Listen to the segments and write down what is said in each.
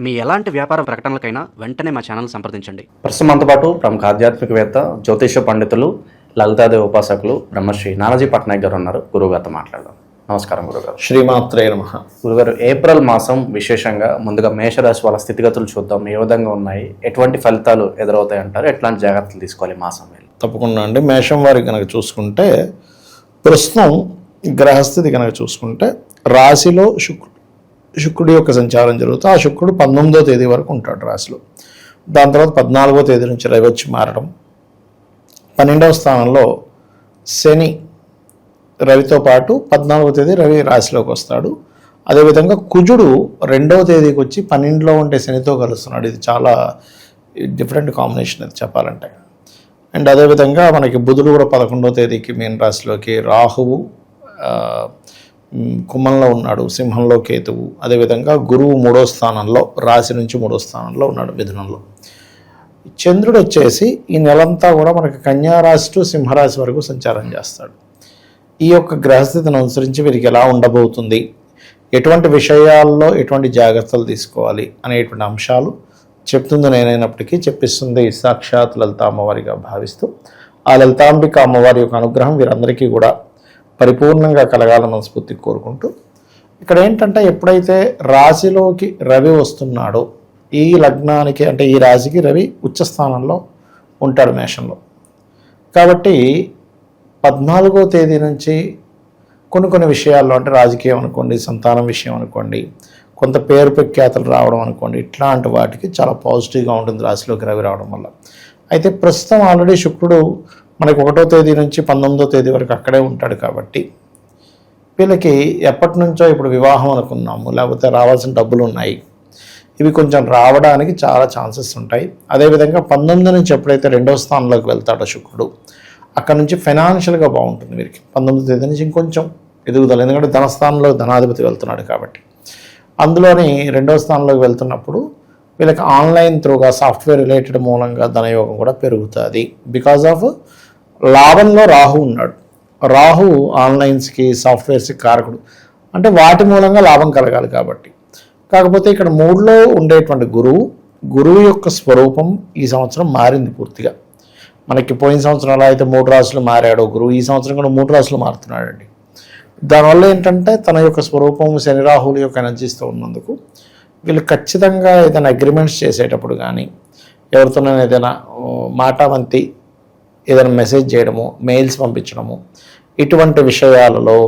మీ ఎలాంటి వ్యాపార ప్రకటనలకైనా వెంటనే మా ఛానల్ సంప్రదించండి. ప్రస్తుతం మనతో పాటు ప్రముఖ ఆధ్యాత్మికవేత్త, జ్యోతిష పండితులు, లలితాదేవి ఉపాసకులు బ్రహ్మశ్రీ నానాజీ పట్నాయక్ గారు ఉన్నారు. గురువుగారితో మాట్లాడదాం. నమస్కారం గురుగారు. శ్రీమాత్రే నమః. గురుగారు, ఏప్రిల్ మాసం విశేషంగా ముందుగా మేషరాశి వాళ్ళ స్థితిగతులు చూద్దాం. ఏ విధంగా ఉన్నాయి, ఎటువంటి ఫలితాలు ఎదురవుతాయి అంటారు, ఎట్లాంటి జాగ్రత్తలు తీసుకోవాలి మాసం వేళ? తప్పకుండా అండి. మేషం వారికి కనుక చూసుకుంటే ప్రస్తుతం గ్రహస్థితి కనుక చూసుకుంటే రాశిలో శుక్రుడి యొక్క సంచారం జరుగుతుంది. ఆ శుక్రుడు 19వ తేదీ వరకు ఉంటాడు రాశిలో. దాని తర్వాత 14వ తేదీ నుంచి రవి వచ్చి మారడం, 12వ స్థానంలో శని రవితో పాటు 14వ తేదీ రవి రాశిలోకి వస్తాడు. అదేవిధంగా కుజుడు 2వ తేదీకి వచ్చి 12లో ఉండే శనితో కలుస్తున్నాడు. ఇది చాలా డిఫరెంట్ కాంబినేషన్ అది చెప్పాలంటే. అండ్ అదేవిధంగా మనకి బుధుడు కూడా 11వ తేదీకి మీన రాశిలోకి, రాహువు కుంభంలో ఉన్నాడు, సింహంలో కేతువు. అదేవిధంగా గురువు 3వ స్థానంలో, రాశి నుంచి 3వ స్థానంలో ఉన్నాడు మిథునంలో. చంద్రుడు వచ్చేసి ఈ నెలంతా కూడా మనకి కన్యా రాశి టు సింహరాశి వరకు సంచారం చేస్తాడు. ఈ యొక్క గ్రహస్థితిని అనుసరించి వీరికి ఎలా ఉండబోతుంది, ఎటువంటి విషయాల్లో ఎటువంటి జాగ్రత్తలు తీసుకోవాలి అనేటువంటి అంశాలు చెప్తుంది నేనైనప్పటికీ చెప్పిస్తుంది సాక్షాత్ లలిత అమ్మవారిగా భావిస్తూ, ఆ లలితాంబిక అమ్మవారి యొక్క అనుగ్రహం వీరందరికీ కూడా పరిపూర్ణంగా కలగాలని మనస్ఫూర్తిగా కోరుకుంటూ, ఇక్కడ ఏంటంటే ఎప్పుడైతే రాశిలోకి రవి వస్తున్నాడో, ఈ లగ్నానికి అంటే ఈ రాశికి రవి ఉచ్చస్థానంలో ఉంటాడు మేషంలో. కాబట్టి 14వ తేదీ నుంచి కొన్ని విషయాల్లో, అంటే రాజకీయం అనుకోండి, సంతానం విషయం అనుకోండి, కొంత పేరు ప్రఖ్యాతలు రావడం అనుకోండి, ఇట్లాంటి వాటికి చాలా పాజిటివ్గా ఉంటుంది రాశిలోకి రవి రావడం వల్ల. అయితే ప్రస్తుతం ఆల్రెడీ శుక్రుడు మనకి 1వ తేదీ నుంచి 19వ తేదీ వరకు అక్కడే ఉంటాడు. కాబట్టి వీళ్ళకి ఎప్పటి నుంచో ఇప్పుడు వివాహం అనుకున్నాము, లేకపోతే రావాల్సిన డబ్బులు ఉన్నాయి, ఇవి కొంచెం రావడానికి చాలా ఛాన్సెస్ ఉంటాయి. అదేవిధంగా 19 నుంచి ఎప్పుడైతే 2వ స్థానంలోకి వెళ్తాడో శుక్రుడు, అక్కడ నుంచి ఫైనాన్షియల్గా బాగుంటుంది వీరికి. 19వ తేదీ నుంచి ఇంకొంచెం ఎదుగుదల, ఎందుకంటే ధనస్థానంలో ధనాధిపతి వెళ్తున్నాడు కాబట్టి. అందులోని 2వ స్థానంలోకి వెళ్తున్నప్పుడు వీళ్ళకి ఆన్లైన్ త్రూగా సాఫ్ట్వేర్ రిలేటెడ్ మూలంగా ధనయోగం కూడా పెరుగుతుంది. బికాజ్ ఆఫ్ లాభంలో రాహు ఉన్నాడు. రాహు ఆన్లైన్స్కి, సాఫ్ట్వేర్స్కి కారకుడు, అంటే వాటి మూలంగా లాభం కలగాలి కాబట్టి. కాకపోతే ఇక్కడ 3లో ఉండేటువంటి గురువు యొక్క స్వరూపం ఈ సంవత్సరం మారింది పూర్తిగా. మనకి పోయిన సంవత్సరం ఎలా అయితే 3 రాశులు మారాడో గురువు, ఈ సంవత్సరం కూడా 3 రాశులు మారుతున్నాడండి. దానివల్ల ఏంటంటే తన యొక్క స్వరూపం శని రాహుల యొక్క ఎనర్జీస్తో ఉన్నందుకు వీళ్ళు ఖచ్చితంగా ఏదైనా అగ్రిమెంట్స్ చేసేటప్పుడు కానీ, ఎవరితోనైనా ఏదైనా మాటావంతి ఏదైనా మెసేజ్ చేయడము, మెయిల్స్ పంపించడము, ఇటువంటి విషయాలలో,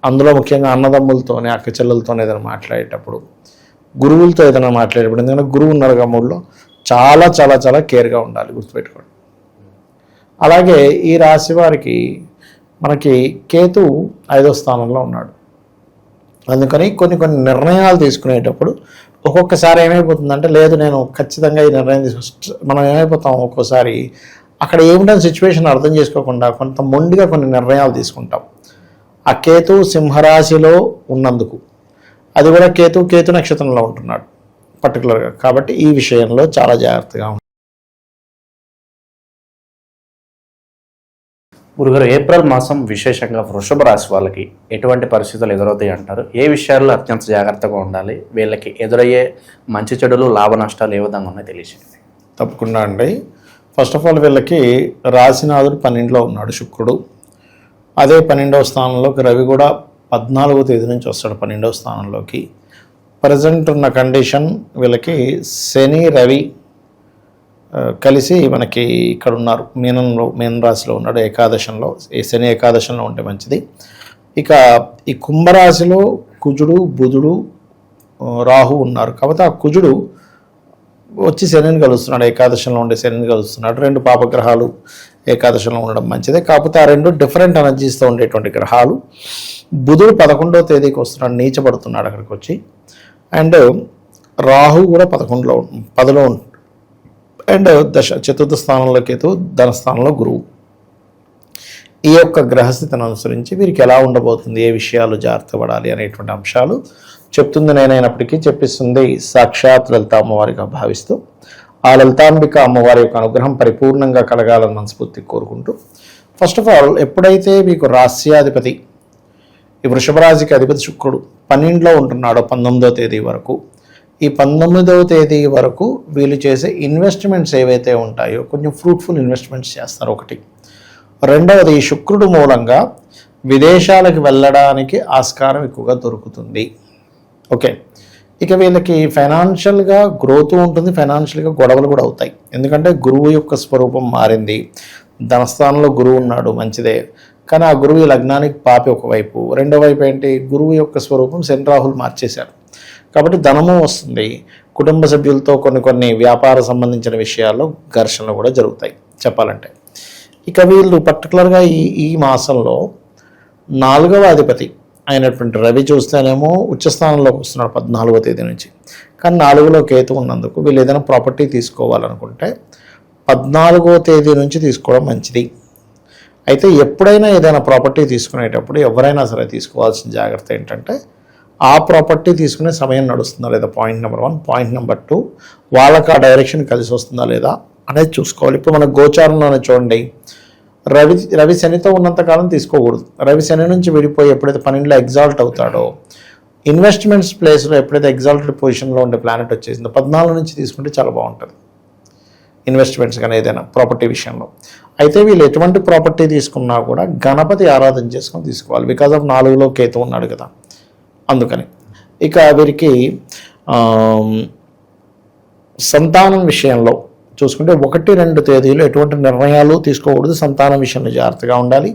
అందులో ముఖ్యంగా అన్నదమ్ములతోనే, అక్క చెల్లెలతోనే ఏదైనా మాట్లాడేటప్పుడు, గురువులతో ఏదైనా మాట్లాడేటప్పుడు, ఎందుకంటే గురువు ఉన్నారు గమ్ముల్లో, చాలా చాలా చాలా కేర్గా ఉండాలి, గుర్తుపెట్టుకోండి. అలాగే ఈ రాశి వారికి మనకి కేతు 5వ స్థానంలో ఉన్నాడు. అందుకని కొన్ని నిర్ణయాలు తీసుకునేటప్పుడు ఒక్కొక్కసారి ఏమైపోతుందంటే, లేదు నేను ఖచ్చితంగా ఈ నిర్ణయం మనం ఏమైపోతాం, ఒక్కోసారి అక్కడ ఏమిటని సిచ్యువేషన్ అర్థం చేసుకోకుండా కొంత మొండిగా కొన్ని నిర్ణయాలు తీసుకుంటాం. ఆ కేతు సింహరాశిలో ఉన్నందుకు, అది కూడా కేతు నక్షత్రంలో ఉంటున్నాడు పర్టికులర్గా. కాబట్టి ఈ విషయంలో చాలా జాగ్రత్తగా ఉంటుంది. గురుగారు, ఏప్రిల్ మాసం విశేషంగా వృషభ రాశి వాళ్ళకి ఎటువంటి పరిస్థితులు ఎదురవుతాయి అంటారు? ఏ విషయాల్లో అత్యంత జాగ్రత్తగా ఉండాలి? వీళ్ళకి ఎదురయ్యే మంచి చెడులు, లాభ నష్టాలు ఏ విధంగా ఉన్నాయో తెలియజేయండి. తప్పకుండా అండి. ఫస్ట్ ఆఫ్ ఆల్ వీళ్ళకి రాశినాథుడు 12లో ఉన్నాడు శుక్రుడు. అదే 12వ స్థానంలోకి రవి కూడా 14వ తేదీ నుంచి వస్తాడు 12వ స్థానంలోకి. ప్రజెంట్ ఉన్న కండిషన్ వీళ్ళకి శని రవి కలిసి మనకి ఇక్కడ ఉన్నారు, మీన రాశిలో ఉన్నాడు, ఏకాదశంలో. శని ఏకాదశంలో ఉంటే మంచిది. ఇక ఈ కుంభరాశిలో కుజుడు, బుధుడు, రాహు ఉన్నారు. కాబట్టి ఆ కుజుడు వచ్చి శనిని కలుస్తున్నాడు, ఏకాదశంలో ఉండే శనిని కలుస్తున్నాడు. 2 పాపగ్రహాలు ఏకాదశంలో ఉండడం మంచిదే. కాకపోతే ఆ 2 డిఫరెంట్ ఎనర్జీస్తో ఉండేటువంటి గ్రహాలు. బుధుడు 11వ తేదీకి వస్తున్నాడు, నీచపడుతున్నాడు అక్కడికి వచ్చి. అండ్ రాహు కూడా 10లో ఉంటుంది. అండ్ చతుర్థ స్థానంలో కేతు, ధనస్థానంలో గురువు. ఈ యొక్క గ్రహస్థితిని అనుసరించి వీరికి ఎలా ఉండబోతుంది, ఏ విషయాలు జాగ్రత్త పడాలి అనేటువంటి అంశాలు చెప్తుంది నేనైనప్పటికీ చెప్పిస్తుంది సాక్షాత్ లలిత అమ్మవారిగా భావిస్తూ, ఆ లలితాంబిక అమ్మవారి యొక్క అనుగ్రహం పరిపూర్ణంగా కలగాలని మనస్ఫూర్తిగా కోరుకుంటూ, ఫస్ట్ ఆఫ్ ఆల్ ఎప్పుడైతే మీకు రాస్యాధిపతి ఈ వృషభ రాశికి అధిపతి శుక్రుడు 12లో ఉంటున్నాడో 19వ తేదీ వరకు, ఈ 19వ తేదీ వరకు వీళ్ళు చేసే ఇన్వెస్ట్మెంట్స్ ఏవైతే ఉంటాయో కొంచెం ఫ్రూట్ఫుల్ ఇన్వెస్ట్మెంట్స్ చేస్తారు ఒకటి. రెండవది ఈ శుక్రుడు మూలంగా విదేశాలకు వెళ్ళడానికి ఆస్కారం ఎక్కువగా దొరుకుతుంది. ఓకే, ఇక వీళ్ళకి ఫైనాన్షియల్గా గ్రోత్ ఉంటుంది, ఫైనాన్షియల్గా గొడవలు కూడా అవుతాయి. ఎందుకంటే గురువు యొక్క స్వరూపం మారింది, ధనస్థానంలో గురువు ఉన్నాడు, మంచిదే. కానీ ఆ గురువు ఈ లగ్నానికి పాపి ఒకవైపు, రెండో వైపు ఏంటి, గురువు యొక్క స్వరూపం శని రాహులు మార్చేశారు. కాబట్టి ధనము వస్తుంది, కుటుంబ సభ్యులతో కొన్ని వ్యాపార సంబంధించిన విషయాల్లో ఘర్షణలు కూడా జరుగుతాయి చెప్పాలంటే. ఇక వీళ్ళు పర్టికులర్గా ఈ మాసంలో 4వ అధిపతి అయినటువంటి రవి చూస్తేనేమో ఉచ్చస్థానంలోకి వస్తున్నాడు 14వ తేదీ నుంచి. కానీ 4లో కేతు ఉన్నందుకు వీళ్ళు ఏదైనా ప్రాపర్టీ తీసుకోవాలనుకుంటే 14వ తేదీ నుంచి తీసుకోవడం మంచిది. అయితే ఎప్పుడైనా ఏదైనా ప్రాపర్టీ తీసుకునేటప్పుడు ఎవరైనా సరే తీసుకోవాల్సిన జాగ్రత్త ఏంటంటే ఆ ప్రాపర్టీ తీసుకునే సమయం నడుస్తుందా లేదా, పాయింట్ నెంబర్ 1. పాయింట్ నెంబర్ 2, వాళ్ళకి ఆ డైరెక్షన్ కలిసి వస్తుందా లేదా అనేది చూసుకోవాలి. ఇప్పుడు మన గోచారంలోనే చూడండి, రవి శనితో ఉన్నంతకాలం తీసుకోకూడదు. రవి శని నుంచి విడిపోయి ఎప్పుడైతే 12లో ఎగ్జాల్ట్ అవుతాడో, ఇన్వెస్ట్మెంట్స్ ప్లేస్లో ఎప్పుడైతే ఎగ్జాల్టెడ్ పొజిషన్లో ఉండే ప్లానెట్ వచ్చేసిందో 14 నుంచి తీసుకుంటే చాలా బాగుంటుంది ఇన్వెస్ట్మెంట్స్ కానీ ఏదైనా ప్రాపర్టీ విషయంలో. అయితే వీళ్ళు ఎటువంటి ప్రాపర్టీ తీసుకున్నా కూడా గణపతి ఆరాధన చేసుకొని తీసుకోవాలి. బికాజ్ ఆఫ్ 4లో కేతు ఉన్నాడు కదా, అందుకని. ఇక వీరికి సంతానం విషయంలో చూసుకుంటే 1-2 తేదీలు ఎటువంటి నిర్ణయాలు తీసుకోకూడదు, సంతానం విషయంలో జాగ్రత్తగా ఉండాలి.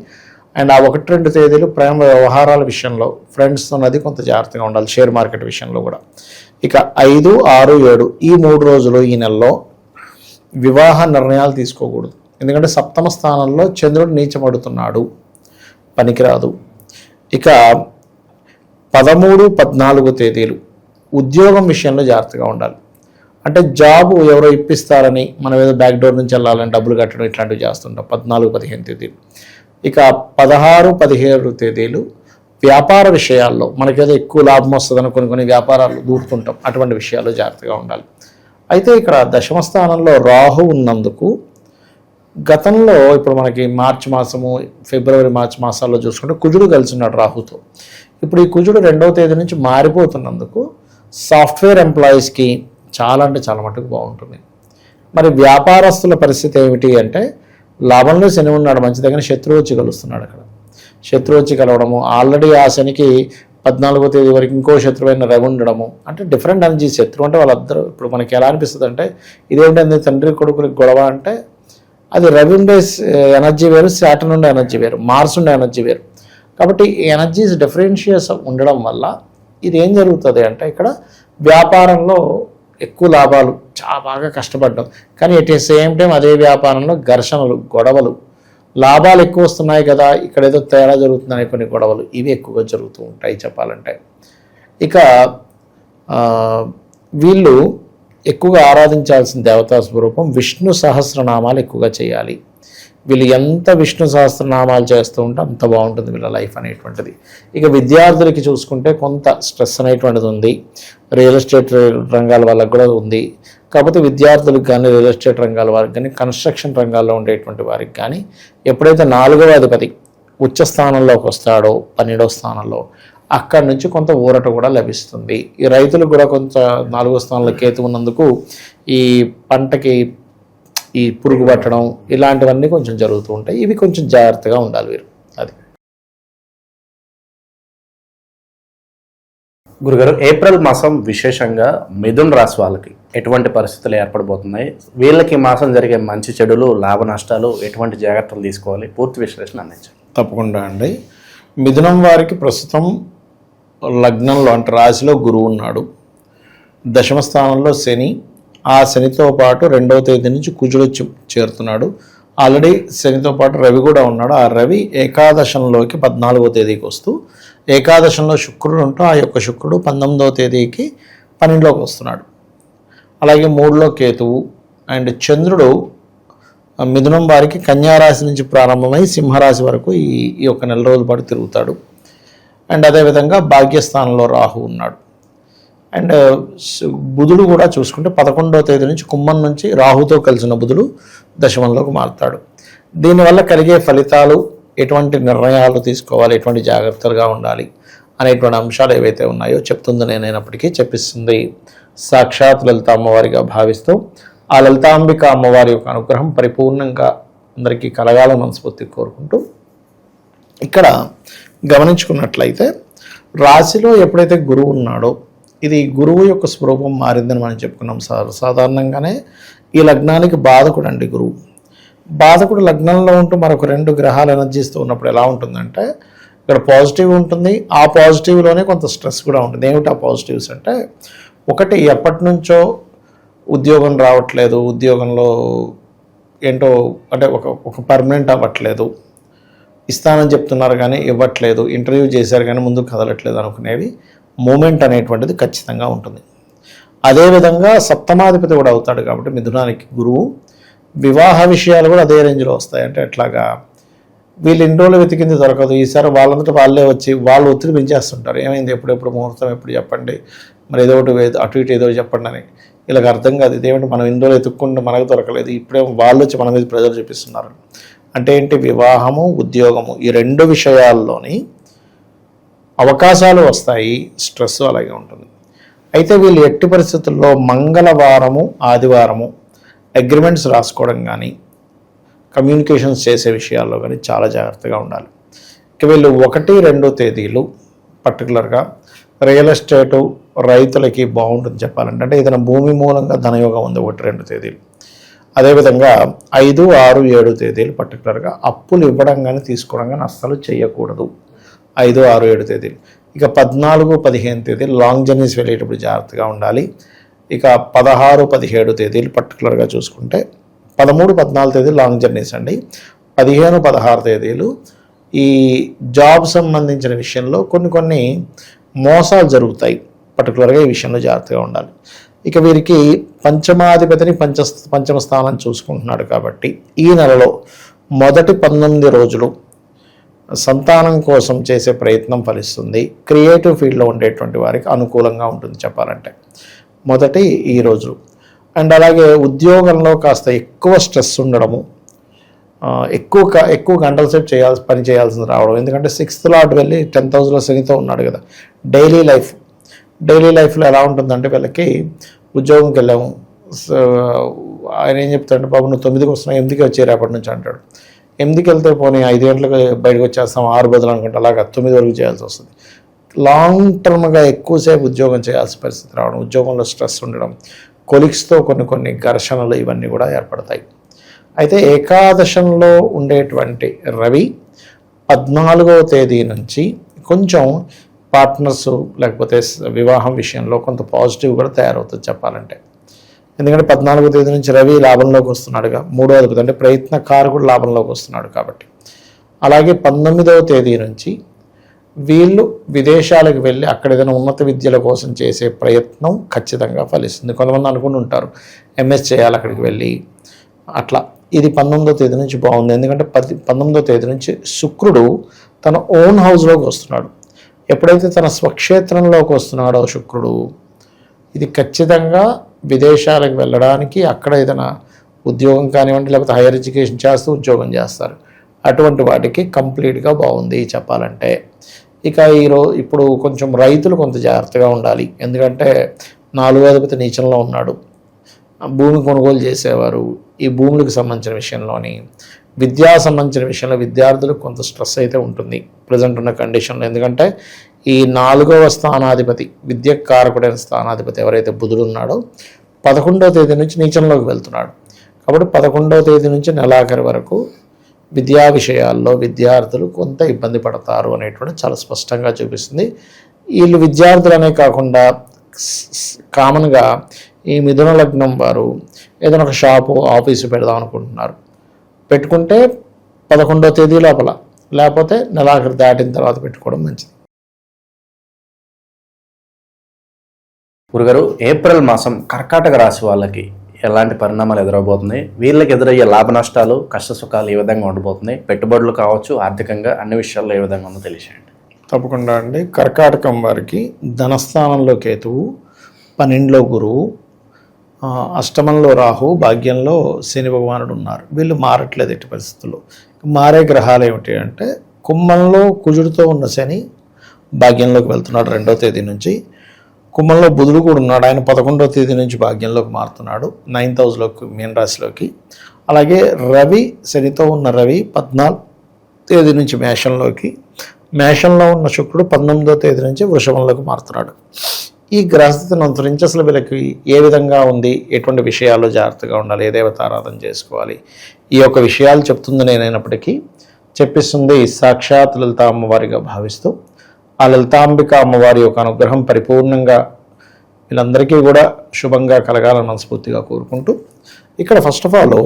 అండ్ ఆ 1-2 తేదీలు ప్రేమ వ్యవహారాల విషయంలో ఫ్రెండ్స్ అన్నది కొంత జాగ్రత్తగా ఉండాలి, షేర్ మార్కెట్ విషయంలో కూడా. ఇక 5, 6, 7 ఈ 3 రోజులు ఈ నెలలో వివాహ నిర్ణయాలు తీసుకోకూడదు. ఎందుకంటే 7వ స్థానంలో చంద్రుడు నీచబడుతున్నాడు, పనికిరాదు. ఇక 13, 14 తేదీలు ఉద్యోగం విషయంలో జాగ్రత్తగా ఉండాలి. అంటే జాబ్ ఎవరో ఇప్పిస్తారని మనం ఏదో బ్యాక్ డోర్ నుంచి వెళ్ళాలని డబ్బులు కట్టడం ఇట్లాంటివి చేస్తుంటాం 14, 15 తేదీలు. ఇక 16, 17 తేదీలు వ్యాపార విషయాల్లో మనకేదో ఎక్కువ లాభం వస్తుందని కొన్ని వ్యాపారాలు దూరుతుంటాం, అటువంటి విషయాల్లో జాగ్రత్తగా ఉండాలి. అయితే ఇక్కడ 10వ స్థానంలో రాహు ఉన్నందుకు గతంలో ఇప్పుడు మనకి మార్చి మాసము, ఫిబ్రవరి, మార్చి మాసాల్లో చూసుకుంటే కుజుడు కలిసి ఉన్నాడు రాహుతో. ఇప్పుడు ఈ కుజుడు 2వ తేదీ నుంచి మారిపోతున్నందుకు సాఫ్ట్వేర్ ఎంప్లాయీస్కి చాలా అంటే చాలా మటుకు బాగుంటుంది. మరి వ్యాపారస్తుల పరిస్థితి ఏమిటి అంటే, లాభంలో శని ఉన్నాడు మంచిదే, కానీ శత్రువు వచ్చి కలుస్తున్నాడు. అక్కడ శత్రువు వచ్చి కలవడము, ఆల్రెడీ ఆ శనికి 14వ తేదీ వరకు ఇంకో శత్రువైన రవి ఉండడము, అంటే డిఫరెంట్ ఎనర్జీ. శత్రువు అంటే వాళ్ళందరూ ఇప్పుడు మనకి ఎలా అనిపిస్తుంది అంటే, ఇదేంటంటే తండ్రి కొడుకులకి గొడవ అంటే, అది రవి ఉండే ఎనర్జీ వేరు, శాటర్న్ ఉండే ఎనర్జీ వేరు, మార్స్ ఉండే ఎనర్జీ వేరు. కాబట్టి ఈ ఎనర్జీస్ డిఫరెన్షియస్ ఉండడం వల్ల ఇది ఏం జరుగుతుంది అంటే, ఇక్కడ వ్యాపారంలో ఎక్కువ లాభాలు, చాలా బాగా కష్టపడ్డాం, కానీ ఎట్ ద సేమ్ టైం అదే వ్యాపారంలో ఘర్షణలు, గొడవలు. లాభాలు ఎక్కువ వస్తున్నాయి కదా, ఇక్కడ ఏదో తేడా జరుగుతున్నాయి, కొన్ని గొడవలు ఇవి ఎక్కువగా జరుగుతూ ఉంటాయి చెప్పాలంటే. ఇక వీళ్ళు ఎక్కువగా ఆరాధించాల్సిన దేవతా స్వరూపం విష్ణు సహస్రనామాలు ఎక్కువగా చేయాలి. వీళ్ళు ఎంత విష్ణు సహస్రనామాలు చేస్తూ ఉంటే అంత బాగుంటుంది వీళ్ళ లైఫ్ అనేటువంటిది. ఇక విద్యార్థులకి చూసుకుంటే కొంత స్ట్రెస్ అనేటువంటిది ఉంది, రియల్ ఎస్టేట్ రంగాల వాళ్ళకి కూడా ఉంది. కాకపోతే విద్యార్థులకు కానీ, రియల్ ఎస్టేట్ రంగాల వారికి కానీ, కన్స్ట్రక్షన్ రంగాల్లో ఉండేటువంటి వారికి కానీ ఎప్పుడైతే 4వ అధిపతి ఉచ్చ స్థానంలోకి వస్తాడో 12వ స్థానంలో, అక్కడి నుంచి కొంత ఊరట కూడా లభిస్తుంది. ఈ రైతులకు కూడా కొంత 4వ స్థానంలో కేతు ఉన్నందుకు ఈ పంటకి ఈ పురుగు పట్టడం ఇలాంటివన్నీ కొంచెం జరుగుతూ ఉంటాయి. ఇవి కొంచెం జాగ్రత్తగా ఉండాలి వీరు. అది గురుగారు, ఏప్రిల్ మాసం విశేషంగా మిథున్ రాశి వాళ్ళకి ఎటువంటి పరిస్థితులు ఏర్పడబోతున్నాయి, వీళ్ళకి మాసం జరిగే మంచి చెడులు, లాభ నష్టాలు, ఎటువంటి జాగ్రత్తలు తీసుకోవాలి, పూర్తి విశ్లేషణ అందించండి. తప్పకుండా అండి. మిథునం వారికి ప్రస్తుతం లగ్నంలో అంటే రాశిలో గురువు ఉన్నాడు, 10వ స్థానంలో శని, ఆ శనితో పాటు 2వ తేదీ నుంచి కుజుడు చేరుతున్నాడు. ఆల్రెడీ శనితో పాటు రవి కూడా ఉన్నాడు. ఆ రవి ఏకాదశంలోకి 14వ తేదీకి వస్తూ ఏకాదశంలో శుక్రుడు ఉంటూ ఆ యొక్క శుక్రుడు 19వ తేదీకి 12లోకి వస్తున్నాడు. అలాగే 3లో కేతువు అండ్ చంద్రుడు మిథునం వారికి కన్యారాశి నుంచి ప్రారంభమై సింహరాశి వరకు ఈ యొక్క నెల రోజుల పాటు తిరుగుతాడు. అండ్ అదేవిధంగా భాగ్యస్థానంలో రాహు ఉన్నాడు. అండ్ బుధుడు కూడా చూసుకుంటే 11వ తేదీ నుంచి కుంభం నుంచి రాహుతో కలిసిన బుధుడు దశమంలోకి మారుతాడు. దీనివల్ల కలిగే ఫలితాలు, ఎటువంటి నిర్ణయాలు తీసుకోవాలి, ఎటువంటి జాగ్రత్తలుగా ఉండాలి అనేటువంటి అంశాలు ఏవైతే ఉన్నాయో చెప్తుంది నేనైనప్పటికీ చెప్పిస్తుంది సాక్షాత్ లలిత అమ్మవారిగా భావిస్తూ ఆ లలితాంబిక అమ్మవారి యొక్క అనుగ్రహం పరిపూర్ణంగా అందరికీ కలగాలని మనస్ఫూర్తి కోరుకుంటూ ఇక్కడ గమనించుకున్నట్లయితే రాశిలో ఎప్పుడైతే గురువు ఉన్నాడో ఇది గురువు యొక్క స్వరూపం మారిందని మనం చెప్పుకున్నాం సాధారణంగానే ఈ లగ్నానికి బాధకుడు అండి గురువు. బాధకుడు లగ్నంలో ఉంటూ మరొక 2 గ్రహాలు ఎనర్జీస్తూ ఉన్నప్పుడు ఎలా ఉంటుందంటే ఇక్కడ పాజిటివ్ ఉంటుంది, ఆ పాజిటివ్లోనే కొంత స్ట్రెస్ కూడా ఉంటుంది. ఏమిటి ఆ పాజిటివ్స్ అంటే, ఒకటి ఎప్పటి నుంచో ఉద్యోగం రావట్లేదు, ఉద్యోగంలో ఏంటో అంటే ఒక పర్మనెంట్ అవ్వట్లేదు, ఇస్తానని చెప్తున్నారు కానీ ఇవ్వట్లేదు, ఇంటర్వ్యూ చేశారు కానీ ముందుకు కదలట్లేదు అనుకునేవి మూమెంట్ అనేటువంటిది ఖచ్చితంగా ఉంటుంది. అదేవిధంగా సప్తమాధిపతి కూడా అవుతాడు కాబట్టి మిథునానికి గురువు, వివాహ విషయాలు కూడా అదే రేంజ్లో వస్తాయి. అంటే ఎట్లాగా వీళ్ళు ఇన్ని రోజులు వెతికింది దొరకదు, ఈసారి వాళ్ళంతటా వాళ్ళే వచ్చి వాళ్ళు ఒత్తిడి పెంచేస్తుంటారు. ఏమైంది, ఎప్పుడెప్పుడు ముహూర్తం, ఎప్పుడు చెప్పండి, మరి ఏదో ఒకటి అటు ఇటు ఏదో చెప్పండి అని. వీళ్ళకి అర్థం కాదు, ఇదేమిటి మనం ఇన్ని రోజులు ఎత్తుక్కుంటే మనకు దొరకలేదు, ఇప్పుడే వాళ్ళు వచ్చి మన మీద ప్రజలు చూపిస్తున్నారు. అంటే ఏంటి, వివాహము ఉద్యోగము ఈ 2 విషయాల్లోని అవకాశాలు వస్తాయి, స్ట్రెస్ అలాగే ఉంటుంది. అయితే వీళ్ళు ఎట్టి పరిస్థితుల్లో మంగళవారము ఆదివారము అగ్రిమెంట్స్ రాసుకోవడం కానీ కమ్యూనికేషన్స్ చేసే విషయాల్లో కానీ చాలా జాగ్రత్తగా ఉండాలి. ఇక వీళ్ళు 1-2 తేదీలు పర్టికులర్గా రియల్ ఎస్టేటు రైతులకి బాగుంటుంది చెప్పాలంటే. అంటే ఏదైనా భూమి మూలంగా ధనయోగం ఉంది 1-2 తేదీలు. అదేవిధంగా 5, 6, 7 తేదీలు పర్టికులర్గా అప్పులు ఇవ్వడం కానీ తీసుకోవడం కానీ అస్సలు చేయకూడదు. 5, 6, 7 తేదీలు. ఇక 14, 15 తేదీలు లాంగ్ జర్నీస్ వెళ్ళేటప్పుడు జాగ్రత్తగా ఉండాలి. ఇక 16, 17 తేదీలు పర్టికులర్గా చూసుకుంటే 13, 14 తేదీలు లాంగ్ జర్నీస్ అండి. 15, 16 తేదీలు ఈ జాబ్ సంబంధించిన విషయంలో కొన్ని మోసాలు జరుగుతాయి. పర్టికులర్గా ఈ విషయంలో జాగ్రత్తగా ఉండాలి. ఇక వీరికి పంచమాధిపతిని పంచమ స్థానం చూసుకుంటున్నాడు కాబట్టి ఈ నెలలో మొదటి 19 రోజులు సంతానం కోసం చేసే ప్రయత్నం ఫలిస్తుంది. క్రియేటివ్ ఫీల్డ్లో ఉండేటువంటి వారికి అనుకూలంగా ఉంటుంది చెప్పాలంటే మొదటి ఈ రోజులు. అండ్ అలాగే ఉద్యోగంలో కాస్త ఎక్కువ స్ట్రెస్ ఉండడము, ఎక్కువ గంటల సేపు పని చేయాల్సింది రావడం. ఎందుకంటే 6th లార్డ్ వెళ్ళి 10th హౌస్లో శనితో ఉన్నాడు కదా. డైలీ లైఫ్లో ఎలా ఉంటుందంటే వీళ్ళకి ఉద్యోగంకి వెళ్ళాము, ఆయన ఏం చెప్తాడంటే, బాబు నువ్వు 9కి వస్తున్నావు, 8కి వచ్చే రేపటి నుంచి అంటాడు. 8కి వెళ్తే పోనీ 5 గంటలకు బయటకు వచ్చేస్తాం, 6 బదులు అనుకుంటే అలాగా 9 వరకు చేయాల్సి వస్తుంది. లాంగ్ టర్మ్గా ఎక్కువసేపు ఉద్యోగం చేయాల్సిన పరిస్థితి రావడం, ఉద్యోగంలో స్ట్రెస్ ఉండడం, కొలీగ్స్తో కొన్ని ఘర్షణలు ఇవన్నీ కూడా ఏర్పడతాయి. అయితే ఏకాదశంలో ఉండేటువంటి రవి 14వ తేదీ నుంచి కొంచెం పార్ట్నర్స్ లేకపోతే వివాహం విషయంలో కొంత పాజిటివ్ కూడా తయారవుతుంది చెప్పాలంటే. ఎందుకంటే 14వ తేదీ నుంచి రవి లాభంలోకి వస్తున్నాడుగా, 3వ అధిపతి అంటే ప్రయత్నకారకుడు లాభంలోకి వస్తున్నాడు కాబట్టి. అలాగే 19వ తేదీ నుంచి వీళ్ళు విదేశాలకు వెళ్ళి అక్కడ ఏదైనా ఉన్నత విద్యల కోసం చేసే ప్రయత్నం ఖచ్చితంగా ఫలిస్తుంది. కొంతమంది అనుకుంటుంటారు ఎంఎస్ చేయాలి అక్కడికి వెళ్ళి అట్లా. ఇది 19వ తేదీ నుంచి బాగుంది. ఎందుకంటే 19వ తేదీ నుంచి శుక్రుడు తన ఓన్ హౌస్లోకి వస్తున్నాడు. ఎప్పుడైతే తన స్వక్షేత్రంలోకి వస్తున్నాడో శుక్రుడు, ఇది ఖచ్చితంగా విదేశాలకు వెళ్ళడానికి, అక్కడ ఏదైనా ఉద్యోగం కానివ్వండి లేకపోతే హైయర్ ఎడ్యుకేషన్ చేస్తూ ఉద్యోగం చేస్తారు, అటువంటి వాటికి కంప్లీట్గా బాగుంది చెప్పాలంటే. ఇక ఇప్పుడు కొంచెం రైతులు కొంత జాగ్రత్తగా ఉండాలి. ఎందుకంటే 4వ అధిపతి నీచంలో ఉన్నాడు. భూమి కొనుగోలు చేసేవారు, ఈ భూములకు సంబంధించిన విషయంలోని విద్యా సంబంధించిన విషయంలో విద్యార్థులకు కొంత స్ట్రెస్ అయితే ఉంటుంది ప్రజెంట్ ఉన్న కండిషన్లో. ఎందుకంటే ఈ 4వ స్థానాధిపతి విద్యాకారకుడైన స్థానాధిపతి ఎవరైతే బుధుడు ఉన్నాడో 11వ తేదీ నుంచి నీచంలోకి వెళ్తున్నాడు. కాబట్టి 11వ తేదీ నుంచి నెలాఖరి వరకు విద్యా విషయాల్లో విద్యార్థులు కొంత ఇబ్బంది పడతారు అనేటువంటి చాలా స్పష్టంగా చూపిస్తుంది. వీళ్ళు విద్యార్థులనే కాకుండా కామన్గా ఈ మిథున లగ్నం వారు ఏదైనా ఒక షాపు ఆఫీసు పెడదాం అనుకుంటున్నారు, పెట్టుకుంటే 11వ తేదీ లోపల, లేకపోతే నెలాఖరు దాటిన తర్వాత పెట్టుకోవడం మంచిది. గురుగారు, ఏప్రిల్ మాసం కర్కాటక రాశి వాళ్ళకి ఎలాంటి పరిణామాలు ఎదురవబోతుంది, వీళ్ళకి ఎదురయ్యే లాభ నష్టాలు కష్ట సుఖాలు ఏ విధంగా ఉండబోతున్నాయి, పెట్టుబడులు కావచ్చు ఆర్థికంగా అన్ని విషయాల్లో ఏ విధంగా ఉందో తెలియజేయండి. తప్పకుండా అండి. కర్కాటకం వారికి ధనస్థానంలో కేతువు, 12లో గురువు, అష్టమంలో రాహు, భాగ్యంలో శని భగవానుడు ఉన్నారు. వీళ్ళు మారట్లేదు ఎట్టి పరిస్థితుల్లో. మారే గ్రహాలు ఏమిటి అంటే కుంభంలో కుజుడితో ఉన్న శని, భాగ్యంలోకి వెళ్తున్నాడు 2వ తేదీ నుంచి. కుంభంలో బుధుడు కూడా ఉన్నాడు, ఆయన 11వ తేదీ నుంచి భాగ్యంలోకి మారుతున్నాడు 9th హౌస్లోకి, మీన రాశిలోకి. అలాగే రవి, శనితో ఉన్న రవి 14వ తేదీ నుంచి మేషంలోకి, మేషంలో ఉన్న శుక్రుడు 19వ తేదీ నుంచి వృషభంలోకి మారుతున్నాడు. ఈ గ్రహస్థితిని అనుసరించి అసలు వీళ్ళకి ఏ విధంగా ఉంది, ఎటువంటి విషయాల్లో జాగ్రత్తగా ఉండాలి, ఏ దేవతారాధన చేసుకోవాలి, ఈ యొక్క విషయాలు చెప్తుంది నేనైనప్పటికీ చెప్పిస్తుంది సాక్షాత్ లలితా అమ్మవారిగా భావిస్తూ, ఆ లలితాంబిక అమ్మవారి యొక్క అనుగ్రహం పరిపూర్ణంగా వీళ్ళందరికీ కూడా శుభంగా కలగాలని మనస్ఫూర్తిగా కోరుకుంటూ, ఇక్కడ ఫస్ట్ ఆఫ్ ఆల్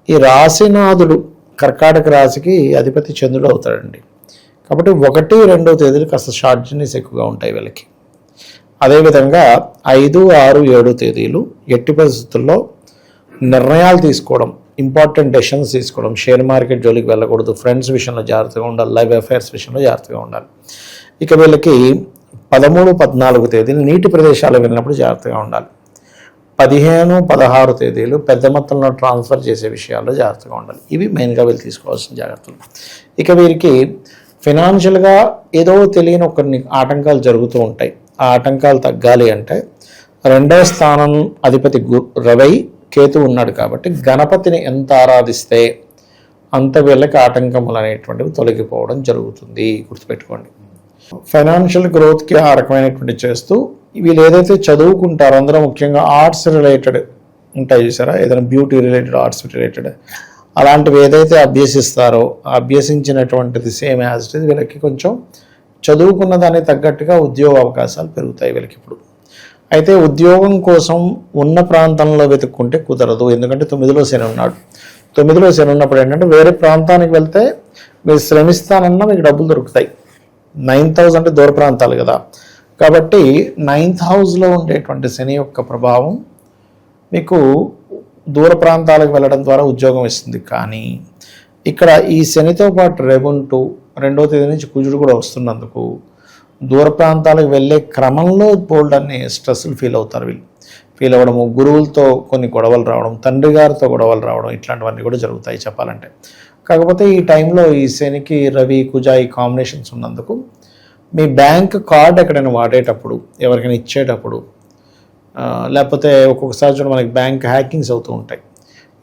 ఈ రాశినాథుడు కర్కాటక రాశికి అధిపతి చంద్రుడు అవుతాడండి. కాబట్టి 1, 2వ తేదీలు కాస్త షార్ట్ జర్నీస్ ఎక్కువగా ఉంటాయి వీళ్ళకి. అదేవిధంగా 5, 6, 7 తేదీలు ఎట్టి పరిస్థితుల్లో నిర్ణయాలు తీసుకోవడం, ఇంపార్టెంట్ డెసిషన్స్ తీసుకోవడం, షేర్ మార్కెట్ జోలికి వెళ్ళకూడదు, ఫ్రెండ్స్ విషయంలో జాగ్రత్తగా ఉండాలి, లైవ్ అఫైర్స్ విషయంలో జాగ్రత్తగా ఉండాలి. ఇక వీళ్ళకి 13, 14 తేదీలు నీటి ప్రదేశాలకు వెళ్ళినప్పుడు జాగ్రత్తగా ఉండాలి. 15, 16 తేదీలు పెద్ద మొత్తంలో ట్రాన్స్ఫర్ చేసే విషయాల్లో జాగ్రత్తగా ఉండాలి. ఇవి మెయిన్గా వీళ్ళు తీసుకోవాల్సిన జాగ్రత్తలు. ఇక వీరికి ఫినాన్షియల్గా ఏదో తెలియని కొన్ని ఆటంకాలు జరుగుతూ ఉంటాయి. ఆ ఆటంకాలు తగ్గాలి అంటే 2వ స్థానం అధిపతి రవి, కేతు ఉన్నాడు కాబట్టి గణపతిని ఎంత ఆరాధిస్తే అంత వీళ్ళకి ఆటంకములు అనేటువంటివి తొలగిపోవడం జరుగుతుంది, గుర్తుపెట్టుకోండి. ఫైనాన్షియల్ గ్రోత్కి ఆ రకమైనటువంటి చేస్తూ వీళ్ళు ఏదైతే చదువుకుంటారో అందులో ముఖ్యంగా ఆర్ట్స్ రిలేటెడ్ ఉంటాయి చూసారా, ఏదైనా బ్యూటీ రిలేటెడ్, ఆర్ట్స్ రిలేటెడ్ అలాంటివి ఏదైతే అభ్యసిస్తారో అభ్యసించినటువంటిది సేమ్ యాజ్ ఇట్ ఈజ్ వీళ్ళకి కొంచెం చదువుకున్న దానికి తగ్గట్టుగా ఉద్యోగ అవకాశాలు పెరుగుతాయి వీళ్ళకి ఇప్పుడు. అయితే ఉద్యోగం కోసం ఉన్న ప్రాంతంలో వెతుక్కుంటే కుదరదు, ఎందుకంటే 9లో శని ఉన్నాడు. 9లో శని ఉన్నప్పుడు ఏంటంటే వేరే ప్రాంతానికి వెళ్తే మీరు శ్రమిస్తానన్నా మీకు డబ్బులు దొరుకుతాయి. 9th హౌస్ అంటే దూర ప్రాంతాలు కదా, కాబట్టి 9th హౌస్లో ఉండేటువంటి శని యొక్క ప్రభావం మీకు దూర ప్రాంతాలకు వెళ్ళడం ద్వారా ఉద్యోగం ఇస్తుంది. కానీ ఇక్కడ ఈ శనితో పాటు రేగుంటూ 2వ తేదీ నుంచి కుజుడు కూడా వస్తున్నందుకు దూర ప్రాంతాలకు వెళ్ళే క్రమంలో బోల్డ్ అన్ని స్ట్రెస్లు ఫీల్ అవుతారు. ఫీల్ అవ్వడము, గురువులతో కొన్ని గొడవలు రావడం, తండ్రి గారితో గొడవలు రావడం, ఇట్లాంటివన్నీ కూడా జరుగుతాయి చెప్పాలంటే. కాకపోతే ఈ టైంలో ఈ శనికి రవి కుజ ఈ కాంబినేషన్స్ ఉన్నందుకు మీ బ్యాంక్ కార్డ్ ఎక్కడైనా వాడేటప్పుడు, ఎవరికైనా ఇచ్చేటప్పుడు, లేకపోతే ఒక్కొక్కసారి చూడ మనకి బ్యాంక్ హ్యాకింగ్స్ అవుతూ ఉంటాయి,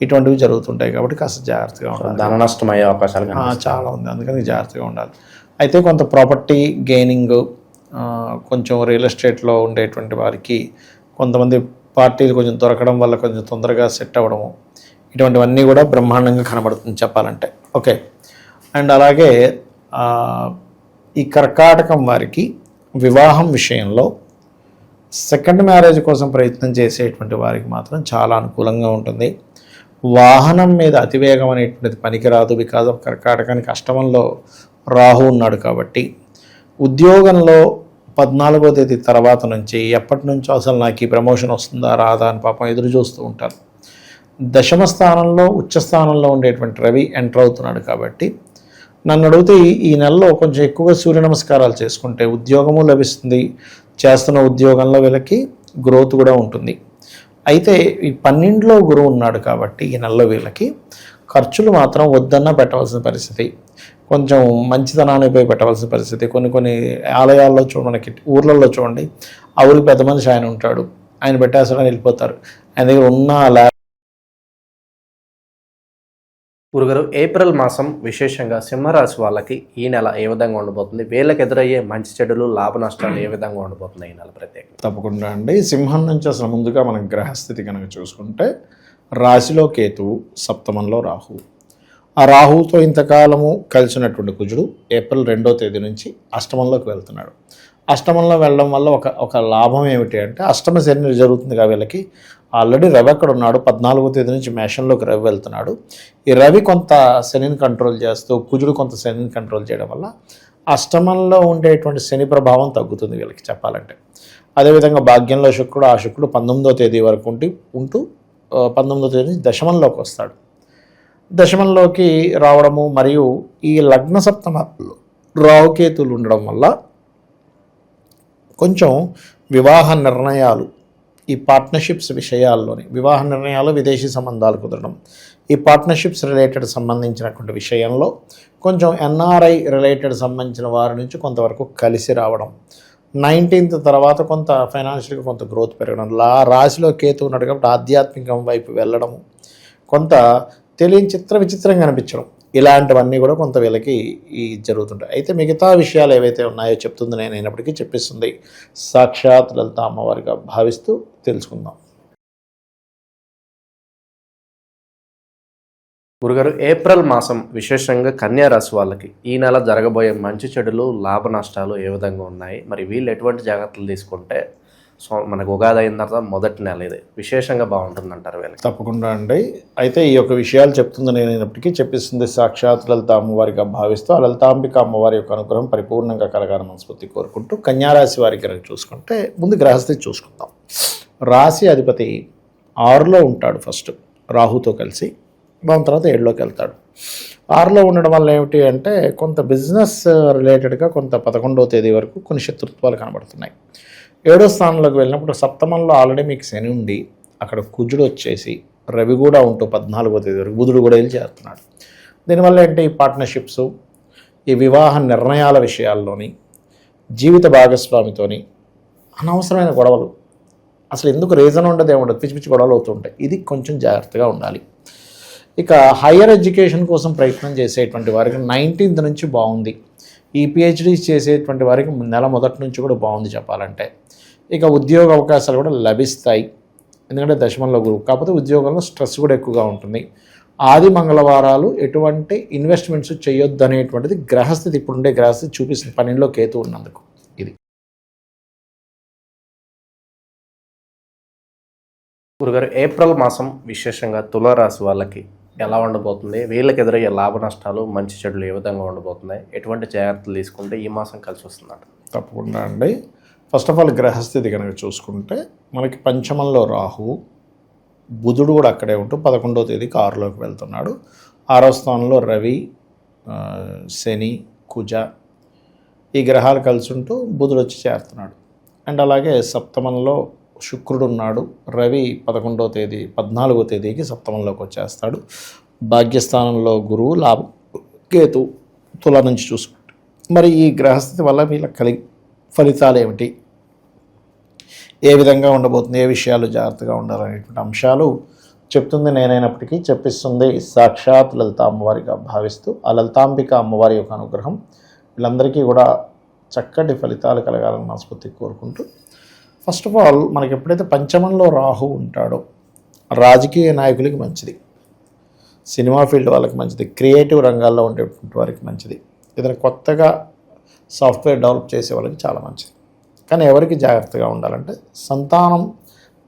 ఇటువంటివి జరుగుతుంటాయి. కాబట్టి కాస్త జాగ్రత్తగా ఉండాలి. ధన నష్టం అయ్యే అవకాశాలు చాలా ఉంది, అందుకని జాగ్రత్తగా ఉండాలి. అయితే కొంత ప్రాపర్టీ గెయినింగ్, కొంచెం రియల్ ఎస్టేట్లో ఉండేటువంటి వారికి కొంతమంది పార్టీలు కొంచెం దొరకడం వల్ల కొంచెం తొందరగా సెట్ అవ్వడము, ఇటువంటివన్నీ కూడా బ్రహ్మాండంగా కనబడుతుంది చెప్పాలంటే. ఓకే. అండ్ అలాగే ఈ కర్కాటకం వారికి వివాహం విషయంలో సెకండ్ మ్యారేజ్ కోసం ప్రయత్నం చేసేటువంటి వారికి మాత్రం చాలా అనుకూలంగా ఉంటుంది. వాహనం మీద అతివేగం అనేటువంటిది పనికిరాదు, బికాజ్ ఆఫ్ కర్కాటకానికి అష్టమంలో రాహు ఉన్నాడు కాబట్టి. ఉద్యోగంలో 14వ తేదీ తర్వాత నుంచి ఎప్పటి నుంచో అసలు నాకు ఈ ప్రమోషన్ వస్తుందా రాదా అని పాపం ఎదురు చూస్తూ ఉంటారు. దశమ స్థానంలో ఉచ్చ స్థానంలో ఉండేటువంటి రవి ఎంటర్ అవుతున్నాడు కాబట్టి నన్ను అడిగితే ఈ నెలలో కొంచెం ఎక్కువగా సూర్య నమస్కారాలు చేసుకుంటే ఉద్యోగము లభిస్తుంది, చేస్తున్న ఉద్యోగంలో వీళ్ళకి గ్రోత్ కూడా ఉంటుంది. అయితే ఈ 12లో గురువు ఉన్నాడు కాబట్టి ఈ నెలలో వీళ్ళకి ఖర్చులు మాత్రం వద్దన్నా పెట్టవలసిన పరిస్థితి, కొంచెం మంచితనాన్ని పోయి పెట్టవలసిన పరిస్థితి. కొన్ని ఆలయాల్లో మనకి ఊర్లలో చూడండి, ఆ ఊరికి పెద్ద మనిషి ఆయన ఉంటాడు, ఆయన పెట్టేస్తాడని వెళ్ళిపోతారు. ఆయన దగ్గర ఉన్న గురుగారు, ఏప్రిల్ మాసం విశేషంగా సింహరాశి వాళ్ళకి ఈ నెల ఏ విధంగా ఉండబోతుంది? వీళ్ళకి ఎదురయ్యే మంచి చెడులు, లాభ నష్టాలు ఏ విధంగా ఉండబోతున్నాయి ఈ నెల ప్రత్యేకంగా? తప్పకుండా అండి. సింహం నుంచి అసలు ముందుగా మనం గ్రహస్థితి కనుక చూసుకుంటే రాశిలో కేతువు, సప్తమంలో రాహు. ఆ రాహుతో ఇంతకాలము కలిసినటువంటి కుజుడు ఏప్రిల్ 2వ తేదీ నుంచి అష్టమంలోకి వెళ్తున్నాడు. అష్టమంలో వెళ్ళడం వల్ల ఒక లాభం ఏమిటి అంటే అష్టమ శని జరుగుతుంది కదా వీళ్ళకి. ఆల్రెడీ రవి అక్కడ ఉన్నాడు, 14వ తేదీ నుంచి మేషంలోకి రవి వెళ్తున్నాడు. ఈ రవి కొంత శనిని కంట్రోల్ చేస్తూ కుజుడు కొంత శనిని కంట్రోల్ చేయడం వల్ల అష్టమంలో ఉండేటువంటి శని ప్రభావం తగ్గుతుంది వీళ్ళకి చెప్పాలంటే. అదేవిధంగా భాగ్యంలో శుక్రుడు, ఆ శుక్రుడు 19వ తేదీ వరకు ఉంటూ 19వ తేదీ దశమంలోకి వస్తాడు. దశమంలోకి రావడము మరియు ఈ లగ్న సప్తమ రాహుకేతులు ఉండడం వల్ల కొంచెం వివాహ నిర్ణయాలు ఈ పార్ట్నర్షిప్స్ విషయాల్లోని వివాహ నిర్ణయాలు, విదేశీ సంబంధాలు కుదరడం, ఈ పార్ట్నర్షిప్స్ రిలేటెడ్ సంబంధించినటువంటి విషయంలో కొంచెం ఎన్ఆర్ఐ రిలేటెడ్ సంబంధించిన వారి నుంచి కొంతవరకు కలిసి రావడం, 19th తర్వాత కొంత ఫైనాన్షియల్గా కొంత గ్రోత్ పెరగడం, రాశిలో కేతు ఉన్నాడు కాబట్టి ఆధ్యాత్మికం వైపు వెళ్ళడము, కొంత తెలియని విచిత్రంగా అనిపించడం, ఇలాంటివన్నీ కూడా కొంత వీళ్ళకి జరుగుతుంటాయి. అయితే మిగతా విషయాలు ఏవైతే ఉన్నాయో చెప్తుంది నేను అయినప్పటికీ చెప్పిస్తుంది సాక్షాత్ లలిత అమ్మవారిగా భావిస్తూ తెలుసుకుందాం. గురుగారు, ఏప్రిల్ మాసం విశేషంగా కన్యా రాశి వాళ్ళకి ఈ నెల జరగబోయే మంచి చెడులు, లాభ నష్టాలు ఏ విధంగా ఉన్నాయి, మరి వీళ్ళు ఎటువంటి జాగ్రత్తలు తీసుకుంటే మనకు ఉగాది అయిన తర్వాత మొదటి నెల ఇది విశేషంగా బాగుంటుందంటారు వీళ్ళకి? తప్పకుండా అండి. అయితే ఈ యొక్క విషయాలు చెప్తుంది నేను అయినప్పటికీ చెప్పిస్తుంది సాక్షాత్ లలిత అమ్మవారిగా భావిస్తూ ఆ లలితాంబిక అమ్మవారి యొక్క అనుగ్రహం పరిపూర్ణంగా కలగాలని మనస్ఫూర్తి కోరుకుంటూ కన్యారాశి వారికి కనుక చూసుకుంటే ముందు గ్రహస్థితి చూసుకుందాం. రాశి అధిపతి 6లో ఉంటాడు ఫస్ట్ రాహుతో కలిసి, దాని తర్వాత 7లోకి వెళ్తాడు. 6లో ఉండడం వల్ల ఏమిటి అంటే కొంత బిజినెస్ రిలేటెడ్గా కొంత 11వ తేదీ వరకు కొన్ని శత్రుత్వాలు కనబడుతున్నాయి. 7వ స్థానంలోకి వెళ్ళినప్పుడు సప్తమంలో ఆల్రెడీ మీకు శని ఉండి అక్కడ కుజుడు వచ్చేసి రవి కూడా ఉంటూ 14వ తేదీ వరకు బుధుడు కూడా వెళ్ళి చేస్తున్నాడు. దీనివల్ల ఏంటి, ఈ పార్ట్నర్షిప్స్, ఈ వివాహ నిర్ణయాల విషయాల్లోని జీవిత భాగస్వామితోని అనవసరమైన గొడవలు, అసలు ఎందుకు రీజన్ ఉండదు, ఏముండదు, పిచ్చి పిచ్చి గొడవలు అవుతుంటాయి. ఇది కొంచెం జాగ్రత్తగా ఉండాలి. ఇక హయ్యర్ ఎడ్యుకేషన్ కోసం ప్రయత్నం చేసేటువంటి వారికి 19th నుంచి బాగుంది. ఈ పిహెచ్డీస్ చేసేటువంటి వారికి నెల మొదటి నుంచి కూడా బాగుంది చెప్పాలంటే. ఇక ఉద్యోగ అవకాశాలు కూడా లభిస్తాయి, ఎందుకంటే దశమంలో గురువు. కాకపోతే ఉద్యోగంలో స్ట్రెస్ కూడా ఎక్కువగా ఉంటుంది. ఆది మంగళవారాలు ఎటువంటి ఇన్వెస్ట్మెంట్స్ చేయొద్దు అనేటువంటిది గ్రహస్థితి, ఇప్పుడుండే గ్రహస్థితి చూపిస్తుంది 12లో కేతు ఉన్నందుకు. ఇది గురుగారు, ఏప్రిల్ మాసం విశేషంగా తులారాశి వాళ్ళకి ఎలా ఉండబోతుంది? వీళ్ళకి ఎదురయ్యే లాభ నష్టాలు, మంచి చెడులు ఏ విధంగా ఉండబోతున్నాయి? ఎటువంటి జాగ్రత్తలు తీసుకుంటే ఈ మాసం కలిసి వస్తుందట? తప్పకుండా అండి. ఫస్ట్ ఆఫ్ ఆల్ గ్రహస్థితి కనుక చూసుకుంటే మనకి పంచమంలో రాహువు, బుధుడు కూడా అక్కడే ఉంటూ 11వ తేదీకి 6లోకి వెళ్తున్నాడు. 6వ స్థానంలో రవి, శని, కుజ ఈ గ్రహాలు కలిసి ఉంటూ బుధుడు వచ్చి చేరుతున్నాడు. అండ్ అలాగే సప్తమంలో శుక్రుడు ఉన్నాడు. రవి 11వ తేదీ 14వ తేదీకి సప్తమంలోకి వచ్చేస్తాడు. భాగ్యస్థానంలో గురువు, లాభం కేతు తుల నుంచి చూసుకుంటే మరి ఈ గ్రహస్థితి వల్ల వీళ్ళ ఫలితాలు ఏమిటి, ఏ విధంగా ఉండబోతుంది, ఏ విషయాలు జాగ్రత్తగా ఉండాలనేటువంటి అంశాలు చెప్తుంది నేనైనప్పటికీ చెప్పిస్తుంది సాక్షాత్ లలిత అమ్మవారిగా భావిస్తూ ఆ లలితాంబిక అమ్మవారి యొక్క అనుగ్రహం వీళ్ళందరికీ కూడా చక్కటి ఫలితాలు కలగాలని మనస్ఫూర్తి కోరుకుంటూ, ఫస్ట్ ఆఫ్ ఆల్ మనకి ఎప్పుడైతే పంచమంలో రాహు ఉంటాడో రాజకీయ నాయకులకి మంచిది, సినిమా ఫీల్డ్ వాళ్ళకి మంచిది, క్రియేటివ్ రంగాల్లో ఉండేటువంటి వారికి మంచిది, ఏదైనా కొత్తగా సాఫ్ట్వేర్ డెవలప్ చేసే వాళ్ళకి చాలా మంచిది. కానీ ఎవరికి జాగ్రత్తగా ఉండాలంటే సంతానం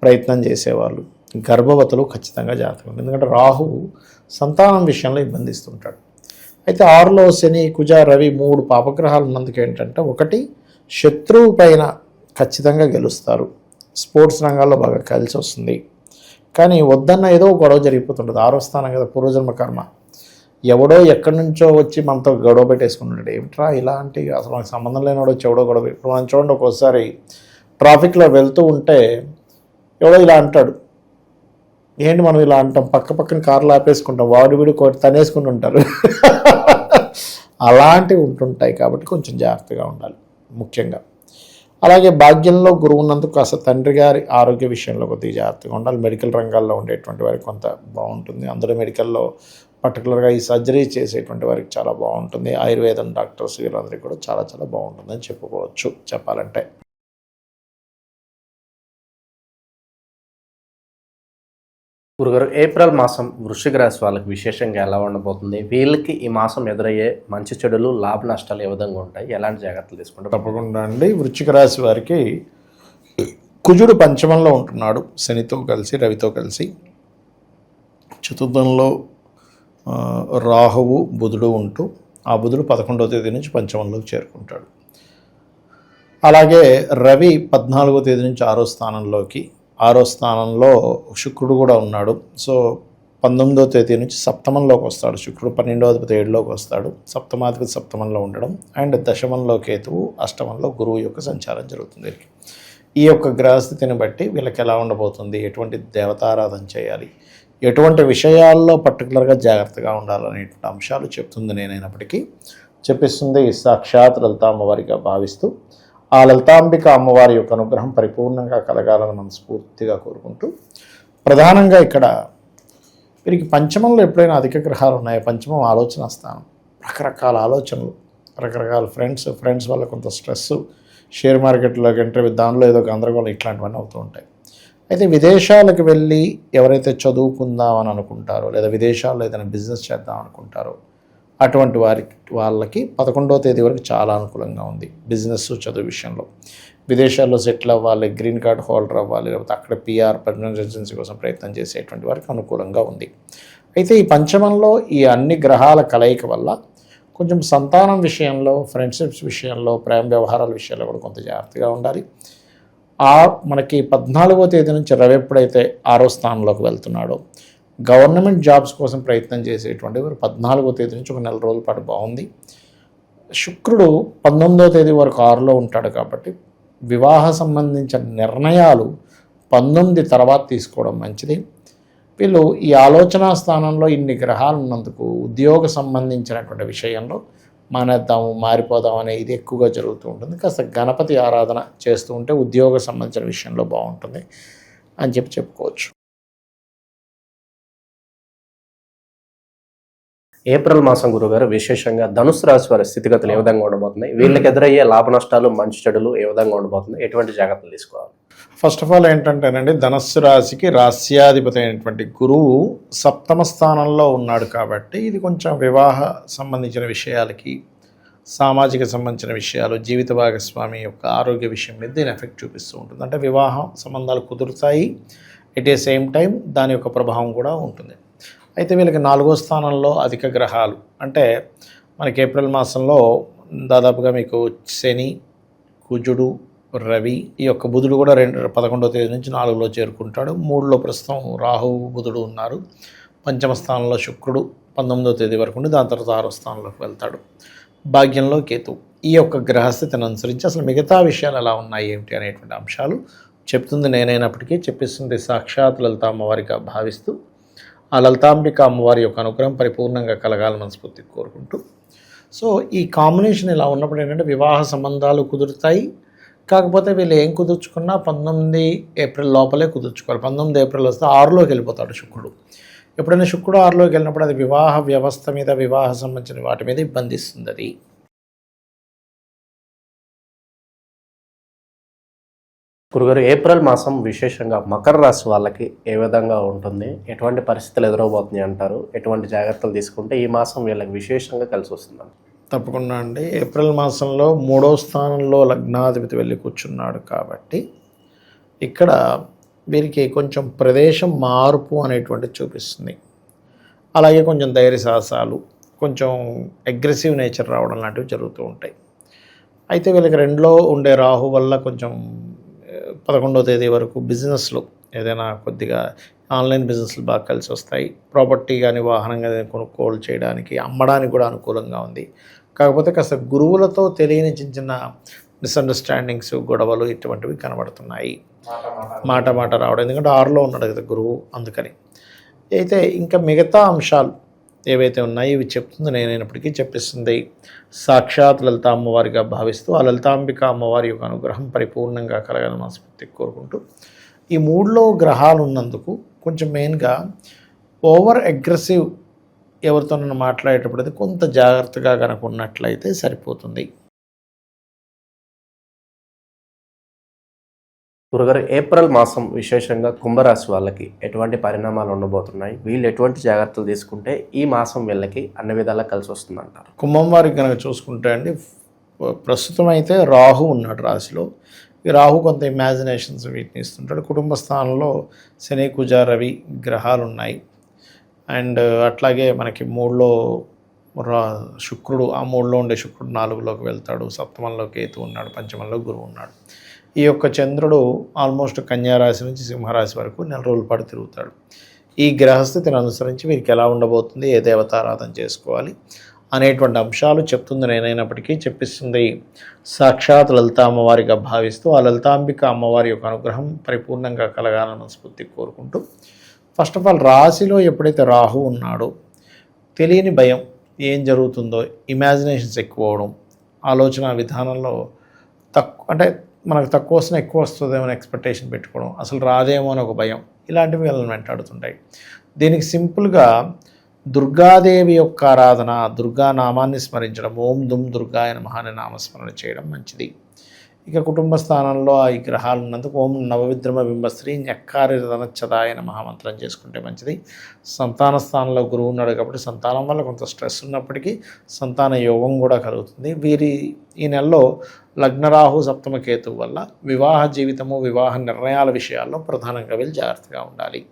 ప్రయత్నం చేసేవాళ్ళు, గర్భవతులు ఖచ్చితంగా జాగ్రత్తగా ఉండాలి. ఎందుకంటే రాహువు సంతానం విషయంలో ఇబ్బందిస్తుంటాడు. అయితే 6లో శని, కుజ, రవి 3 పాపగ్రహాలు ఉన్నందుకు ఏంటంటే, ఒకటి శత్రువు పైన ఖచ్చితంగా గెలుస్తారు, స్పోర్ట్స్ రంగాల్లో బాగా కలిసి వస్తుంది. కానీ వద్దన్న ఏదో గొడవ జరిగిపోతుంటుంది. 6వ స్థానం కదా, పూర్వజన్మ కర్మ, ఎవడో ఎక్కడి నుంచో వచ్చి మనతో గొడవ పెట్టేసుకుంటాడు. ఏమిట్రా ఇలాంటి అసలు మనకు సంబంధం లేనివాడు వచ్చి ఎవడో గొడవ. ఇప్పుడు మనం చూడండి, ఒక్కోసారి ట్రాఫిక్లో వెళ్తూ ఉంటే ఎవడో ఇలా అంటాడు, ఏంటి మనం ఇలా అంటాం, పక్కన కార్లు ఆపేసుకుంటాం, వాడు వీడు తనేసుకుంటుంటారు. అలాంటివి ఉంటుంటాయి. కాబట్టి కొంచెం జాగ్రత్తగా ఉండాలి ముఖ్యంగా. అలాగే భాగ్యంలో గురువు ఉన్నందుకు కాస్త తండ్రి గారి ఆరోగ్య విషయంలో కొద్దిగా జాగ్రత్తగా ఉండాలి. మెడికల్ రంగాల్లో ఉండేటువంటి వారికి కొంత బాగుంటుంది. అందులో మెడికల్లో పర్టికులర్గా ఈ సర్జరీ చేసేటువంటి వారికి చాలా బాగుంటుంది. ఆయుర్వేదం డాక్టర్స్ వీళ్ళందరికీ కూడా చాలా చాలా బాగుంటుందని చెప్పుకోవచ్చు చెప్పాలంటే. గురుగారు, ఏప్రిల్ మాసం వృశ్చిక రాశి వాళ్ళకి విశేషంగా ఎలా ఉండబోతుంది? వీళ్ళకి ఈ మాసం ఎదురయ్యే మంచి చెడులు, లాభ నష్టాలు ఏ విధంగా ఉంటాయి? ఎలాంటి జాగ్రత్తలు తీసుకుంటారు? తప్పకుండా అండి. వృశ్చిక రాశి వారికి కుజుడు పంచమంలో ఉంటున్నాడు, శనితో కలిసి, రవితో కలిసి. చతుర్థంలో రాహువు, బుధుడు ఉంటూ ఆ బుధుడు 11వ తేదీ నుంచి పంచమంలోకి చేరుకుంటాడు. అలాగే రవి 14వ తేదీ నుంచి 6వ స్థానంలోకి, 6వ స్థానంలో శుక్రుడు కూడా ఉన్నాడు. సో 19వ తేదీ నుంచి సప్తమంలోకి వస్తాడు శుక్రుడు. 12వ అధిపతి 7లోకి వస్తాడు. సప్తమాధిపతి సప్తమంలో ఉండడం అండ్ దశమంలో కేతువు, అష్టమంలో గురువు యొక్క సంచారం జరుగుతుంది. ఈ యొక్క గ్రహస్థితిని బట్టి వీళ్ళకి ఎలా ఉండబోతుంది, ఎటువంటి దేవతారాధన చేయాలి, ఎటువంటి విషయాల్లో పర్టికులర్గా జాగ్రత్తగా ఉండాలనేటువంటి అంశాలు చెప్తుంది నేనైనప్పటికీ చెప్పిస్తుంది సాక్షాత్ లలిత అమ్మవారిగా భావిస్తూ ఆ లలితాంబిక అమ్మవారి యొక్క అనుగ్రహం పరిపూర్ణంగా కలగాలని మనస్ఫూర్తిగా కోరుకుంటూ ప్రధానంగా ఇక్కడ వీరికి పంచమంలో ఎప్పుడైనా అధిక గ్రహాలు ఉన్నాయో, పంచమం ఆలోచన స్థానం, రకరకాల ఆలోచనలు, రకరకాల ఫ్రెండ్స్ వల్ల కొంత స్ట్రెస్, షేర్ మార్కెట్లోకి ఎంటర్ దానిలో ఏదో గందరగోళం ఇట్లాంటివన్నీ అవుతూ ఉంటాయి. అయితే విదేశాలకు వెళ్ళి ఎవరైతే చదువుకుందామని అనుకుంటారో లేదా విదేశాల్లో ఏదైనా బిజినెస్ చేద్దాం అనుకుంటారో అటువంటి వాళ్ళకి 11వ తేదీ వరకు చాలా అనుకూలంగా ఉంది. బిజినెస్ చదువు విషయంలో విదేశాల్లో సెటిల్ అవ్వాలి, గ్రీన్ కార్డ్ హోల్డర్ అవ్వాలి, లేకపోతే అక్కడ పిఆర్ పర్మనెంట్ రెసిడెన్సీ కోసం ప్రయత్నం చేసేటువంటి వారికి అనుకూలంగా ఉంది. అయితే ఈ పంచమంలో ఈ అన్ని గ్రహాల కలయిక వల్ల కొంచెం సంతానం విషయంలో, ఫ్రెండ్షిప్స్ విషయంలో, ప్రేమ వ్యవహారాల విషయాల్లో కూడా కొంత జాగ్రత్తగా ఉండాలి. మనకి 14వ తేదీ నుంచి రవి ఎప్పుడైతే 6వ స్థానంలోకి వెళ్తున్నాడో గవర్నమెంట్ జాబ్స్ కోసం ప్రయత్నం చేసేటువంటి వారు 14వ తేదీ నుంచి ఒక నెల రోజుల పాటు బాగుంది. శుక్రుడు 19వ తేదీ వరకు 6లో ఉంటాడు కాబట్టి వివాహ సంబంధించిన నిర్ణయాలు 19 తర్వాత తీసుకోవడం మంచిది. వీళ్ళు ఈ ఆలోచన స్థానంలో ఇన్ని గ్రహాలు ఉన్నందుకు ఉద్యోగ సంబంధించినటువంటి విషయంలో మానేద్దాము, మారిపోదాం అనే ఇది ఎక్కువగా జరుగుతూ ఉంటుంది. కాస్త గణపతి ఆరాధన చేస్తూ ఉంటే ఉద్యోగ సంబంధించిన విషయంలో బాగుంటుంది అని చెప్పుకోవచ్చు. ఏప్రిల్ మాసం గురుగారు విశేషంగా ధనుసు రాశి వారి స్థితిగతులు ఏ విధంగా ఉండబోతున్నాయి, వీళ్ళకి ఎదురయ్యే లాభ నష్టాలు, మంచి చెడులు ఏ విధంగా ఉండబోతున్నాయి, ఎటువంటి జాగ్రత్తలు తీసుకోవాలి? ఫస్ట్ ఆఫ్ ఆల్ ఏంటంటేనండి, ధనస్సు రాశికి రాస్యాధిపతి అయినటువంటి గురువు 7వ స్థానంలో ఉన్నాడు కాబట్టి ఇది కొంచెం వివాహ సంబంధించిన విషయాలకి, సామాజిక సంబంధించిన విషయాలు, జీవిత భాగస్వామి యొక్క ఆరోగ్య విషయం మీద దీని ఎఫెక్ట్ చూపిస్తూ ఉంటుంది. అంటే వివాహ సంబంధాలు కుదురుతాయి, ఎట్ ఏ సేమ్ టైం దాని యొక్క ప్రభావం కూడా ఉంటుంది. అయితే వీళ్ళకి 4వ స్థానంలో అధిక గ్రహాలు అంటే మనకి ఏప్రిల్ మాసంలో దాదాపుగా మీకు శని, కుజుడు, రవి, ఈ యొక్క బుధుడు కూడా 11వ తేదీ నుంచి 4లో చేరుకుంటాడు. 3లో ప్రస్తుతం రాహువు, బుధుడు ఉన్నారు. 5వ స్థానంలో శుక్రుడు 19వ తేదీ వరకు ఉండి దాని తర్వాత 6వ స్థానంలోకి వెళ్తాడు. భాగ్యంలో కేతువు. ఈ యొక్క గ్రహస్థితిని అనుసరించి అసలు మిగతా విషయాలు ఎలా ఉన్నాయి ఏమిటి అనేటువంటి అంశాలు చెప్తుంది నేనైనప్పటికీ చెప్పిస్తుంది సాక్షాత్ లలిత అమ్మవారిగా భావిస్తూ ఆ లలితాంబిక అమ్మవారి యొక్క అనుగ్రహం పరిపూర్ణంగా కలగాలని మనస్ఫూర్తి కోరుకుంటూ, సో ఈ కాంబినేషన్ ఇలా ఉన్నప్పుడు ఏంటంటే వివాహ సంబంధాలు కుదురుతాయి. కాకపోతే వీళ్ళు ఏం కుదుర్చుకున్నా 19 ఏప్రిల్ లోపలే కుదుర్చుకోవాలి. 19 ఏప్రిల్ వస్తే 6లోకి వెళ్ళిపోతాడు శుక్రుడు. ఎప్పుడైనా శుక్రుడు 6లోకి వెళ్ళినప్పుడు అది వివాహ వ్యవస్థ మీద, వివాహ సంబంధించిన వాటి మీద ఇబ్బంది ఇస్తుంది. అది గురుగారు ఏప్రిల్ మాసం విశేషంగా మకర రాశి వాళ్ళకి ఏ విధంగా ఉంటుంది, ఎటువంటి పరిస్థితులు ఎదురవబోతున్నాయి అంటారు, ఎటువంటి జాగ్రత్తలు తీసుకుంటే ఈ మాసం వీళ్ళకి విశేషంగా కలిసి వస్తుందండి? తప్పకుండా అండి. ఏప్రిల్ మాసంలో 3వ స్థానంలో లగ్నాధిపతి వెళ్ళి కూర్చున్నాడు కాబట్టి ఇక్కడ వీరికి కొంచెం ప్రదేశం మార్పు అనేటువంటిది చూపిస్తుంది. అలాగే కొంచెం ధైర్య సాహసాలు, కొంచెం అగ్రెసివ్ నేచర్ రావడం లాంటివి జరుగుతూ ఉంటాయి. అయితే వీళ్ళకి 2లో ఉండే రాహు వల్ల కొంచెం 11వ తేదీ వరకు బిజినెస్లో ఏదైనా కొద్దిగా ఆన్లైన్ బిజినెస్లు బాగా కలిసి వస్తాయి. ప్రాపర్టీ కానీ, వాహనం కానీ కొనుగోలు చేయడానికి, అమ్మడానికి కూడా అనుకూలంగా ఉంది. కాకపోతే కాస్త గురువులతో తెలియని చిన్న మిస్అండర్స్టాండింగ్స్, గొడవలు ఇటువంటివి కనబడుతున్నాయి. మాట రావడం, ఎందుకంటే 6లో ఉన్నాడు కదా గురువు, అందుకని. అయితే ఇంకా మిగతా అంశాలు ఏవైతే ఉన్నాయో ఇవి చెప్తుంది నేనైనప్పటికీ చెప్పిస్తుంది సాక్షాత్ లలిత అమ్మవారిగా భావిస్తూ ఆ లలితాంబిక అమ్మవారి యొక్క అనుగ్రహం పరిపూర్ణంగా కలగాలని మనస్ఫూర్తి కోరుకుంటూ, ఈ 3లో గ్రహాలు ఉన్నందుకు కొంచెం మెయిన్గా ఓవర్ అగ్రెసివ్ ఎవరితోనైనా మాట్లాడేటప్పుడు అది కొంత జాగ్రత్తగా కనుక ఉన్నట్లయితే సరిపోతుంది. గురుగారు ఏప్రిల్ మాసం విశేషంగా కుంభరాశి వాళ్ళకి ఎటువంటి పరిణామాలు ఉండబోతున్నాయి, వీళ్ళు ఎటువంటి జాగ్రత్తలు తీసుకుంటే ఈ మాసం వీళ్ళకి అన్ని విధాలా కలిసి వస్తుందంటారు? కుంభం వారికి కనుక చూసుకుంటే అండి, ప్రస్తుతం అయితే రాహు ఉన్నాడు రాశిలో. ఈ రాహు కొంత ఇమాజినేషన్స్ వీటిని ఇస్తుంటాడు. కుటుంబ స్థానంలో శని, కుజ, రవి గ్రహాలు ఉన్నాయి. అండ్ అట్లాగే మనకి 3లో శుక్రుడు, ఆ 3లో ఉండే శుక్రుడు 4లోకి వెళ్తాడు. 7మంలో కేతు ఉన్నాడు, 5మంలో గురువు ఉన్నాడు. ఈ యొక్క చంద్రుడు ఆల్మోస్ట్ కన్యారాశి నుంచి సింహరాశి వరకు నెల రోజుల పాటు తిరుగుతాడు. ఈ గ్రహస్థితిని అనుసరించి వీరికి ఎలా ఉండబోతుంది, ఏ దేవతారాధన చేసుకోవాలి అనేటువంటి అంశాలు చెప్తుంది నేనైనప్పటికీ చెప్పిస్తుంది సాక్షాత్ లలిత అమ్మవారిగా భావిస్తూ ఆ లలితాంబిక అమ్మవారి యొక్క అనుగ్రహం పరిపూర్ణంగా కలగాలని మనస్ఫూర్తి కోరుకుంటూ, ఫస్ట్ ఆఫ్ ఆల్ రాశిలో ఎప్పుడైతే రాహు ఉన్నాడో తెలియని భయం, ఏం జరుగుతుందో, ఇమాజినేషన్స్ ఎక్కువ అవడం, ఆలోచన విధానంలో అంటే మనకు తక్కువ వస్తున్నా ఎక్కువ వస్తుందేమో ఎక్స్పెక్టేషన్ పెట్టుకోవడం, అసలు రాదేమో అని ఒక భయం, ఇలాంటివి వీళ్ళని వెంటాడుతుంటాయి. దీనికి సింపుల్గా దుర్గాదేవి యొక్క ఆరాధన, దుర్గా నామాన్ని స్మరించడం, ఓం దుమ్ దుర్గాయ నమః అనే నామస్మరణ చేయడం మంచిది. ఇక కుటుంబ స్థానంలో ఈ గ్రహాలు ఉన్నందుకు ఓం నవవిద్రమ బింబశ్రీ న్యక్కారి రదనచ్చదాయ నమః మంత్రం చేసుకుంటే మంచిది. సంతాన స్థానంలో గురువు ఉన్నాడు కాబట్టి సంతానం వల్ల కొంత స్ట్రెస్ ఉన్నప్పటికీ సంతాన యోగం కూడా కలుగుతుంది. ఈ నెలలో లగ్నరాహు సప్తమ కేతువు వల్ల వివాహ జీవితము, వివాహ నిర్ణయాల విషయాల్లో ప్రధానంగా వీళ్ళు జాగ్రత్తగా ఉండాలి.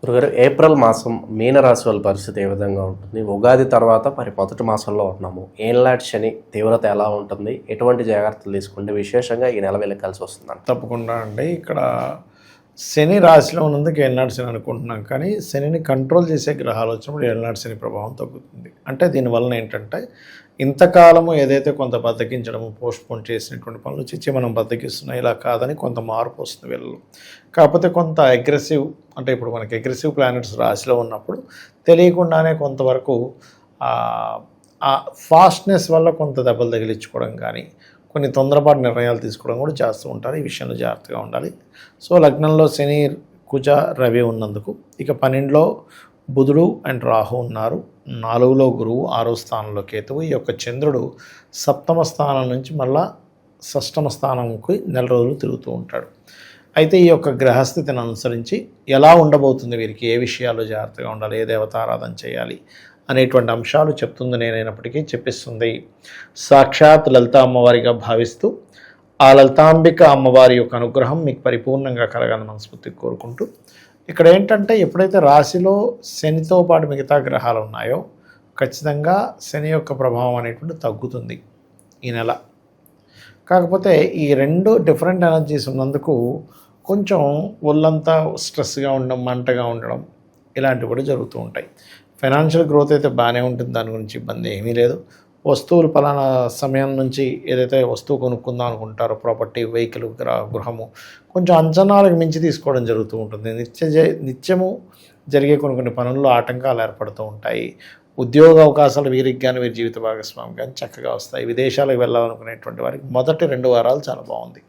గురుగారు, ఏప్రిల్ మాసం మీనరాశి వాళ్ళ పరిస్థితి ఏ విధంగా ఉంటుంది? ఉగాది తర్వాత మరి మొదటి మాసంలో ఉన్నాము. ఏళ్ళనాటి శని తీవ్రత ఎలా ఉంటుంది? ఎటువంటి జాగ్రత్తలు తీసుకుంటే విశేషంగా ఈ నెల వెళ్ళి కలిసి వస్తుందంట? తప్పకుండా అండి. ఇక్కడ శని రాశిలో ఉన్నందుకు ఏళ్ళనాటి శని అనుకుంటున్నాం, కానీ శనిని కంట్రోల్ చేసే గ్రహాలు వచ్చినప్పుడు ఏళ్ళనాటి శని ప్రభావం తగ్గుతుంది. అంటే దీనివలన ఏంటంటే ఇంతకాలము ఏదైతే కొంత బద్దకించడము, పోస్ట్పోన్ చేసినటువంటి పనులు చిచ్చి మనం బద్దకిస్తున్నాం, ఇలా కాదని కొంత మార్పు వస్తుంది వీళ్ళు. కాకపోతే కొంత అగ్రెసివ్, అంటే ఇప్పుడు మనకి అగ్రెసివ్ ప్లానెట్స్ రాశిలో ఉన్నప్పుడు తెలియకుండానే కొంతవరకు ఆ ఫాస్ట్నెస్ వల్ల కొంత దెబ్బలు తగిలించుకోవడం కానీ, కొన్ని తొందరపాటు నిర్ణయాలు తీసుకోవడం కూడా చేస్తూ ఉంటారు. ఈ విషయంలో జాగ్రత్తగా ఉండాలి. సో లగ్నంలో శని, కుజ, రవి ఉన్నందుకు, ఇక 12లో బుధుడు అండ్ రాహు ఉన్నారు, 4లో గురువు, 6వ స్థానంలో కేతువు. ఈ యొక్క చంద్రుడు సప్తమ స్థానం నుంచి మళ్ళా షష్టమ స్థానంకి నెల రోజులు తిరుగుతూ ఉంటాడు. అయితే ఈ యొక్క గ్రహస్థితిని అనుసరించి ఎలా ఉండబోతుంది, వీరికి ఏ విషయాల్లో జాగ్రత్తగా ఉండాలి, ఏ దేవతారాధన చేయాలి అనేటువంటి అంశాలు చెప్తుంది నేనైనప్పటికీ చెప్పిస్తుంది సాక్షాత్ లలిత అమ్మవారిగా భావిస్తూ ఆ లలితాంబిక అమ్మవారి యొక్క అనుగ్రహం మీకు పరిపూర్ణంగా కలగాలని మనస్ఫూర్తిగా కోరుకుంటూ, ఇక్కడ ఏంటంటే ఎప్పుడైతే రాశిలో శనితో పాటు మిగతా గ్రహాలు ఉన్నాయో ఖచ్చితంగా శని యొక్క ప్రభావం అనేటువంటి తగ్గుతుంది ఈ నెల. కాకపోతే ఈ రెండు డిఫరెంట్ ఎనర్జీస్ ఉన్నందుకు కొంచెం ఒళ్ళంతా స్ట్రెస్గా ఉండడం, మంటగా ఉండడం ఇలాంటివి కూడా జరుగుతూ ఉంటాయి. ఫైనాన్షియల్ గ్రోత్ అయితే బాగానే ఉంటుంది, దాని గురించి ఇబ్బంది ఏమీ లేదు. వస్తువులు పలానా సమయం నుంచి ఏదైతే వస్తువు కొనుక్కుందాం అనుకుంటారో, ప్రాపర్టీ, వెహికల్, గృహము, కొంచెం అంచనాలకు మించి తీసుకోవడం జరుగుతూ ఉంటుంది. నిత్యము జరిగే కొన్ని పనుల్లో ఆటంకాలు ఏర్పడుతూ ఉంటాయి. ఉద్యోగ అవకాశాలు వీరికి కానీ వీరి జీవిత భాగస్వామి కానీ చక్కగా వస్తాయి. విదేశాలకు వెళ్ళాలనుకునేటువంటి వారికి మొదటి 2 వారాలు చాలా బాగుంది.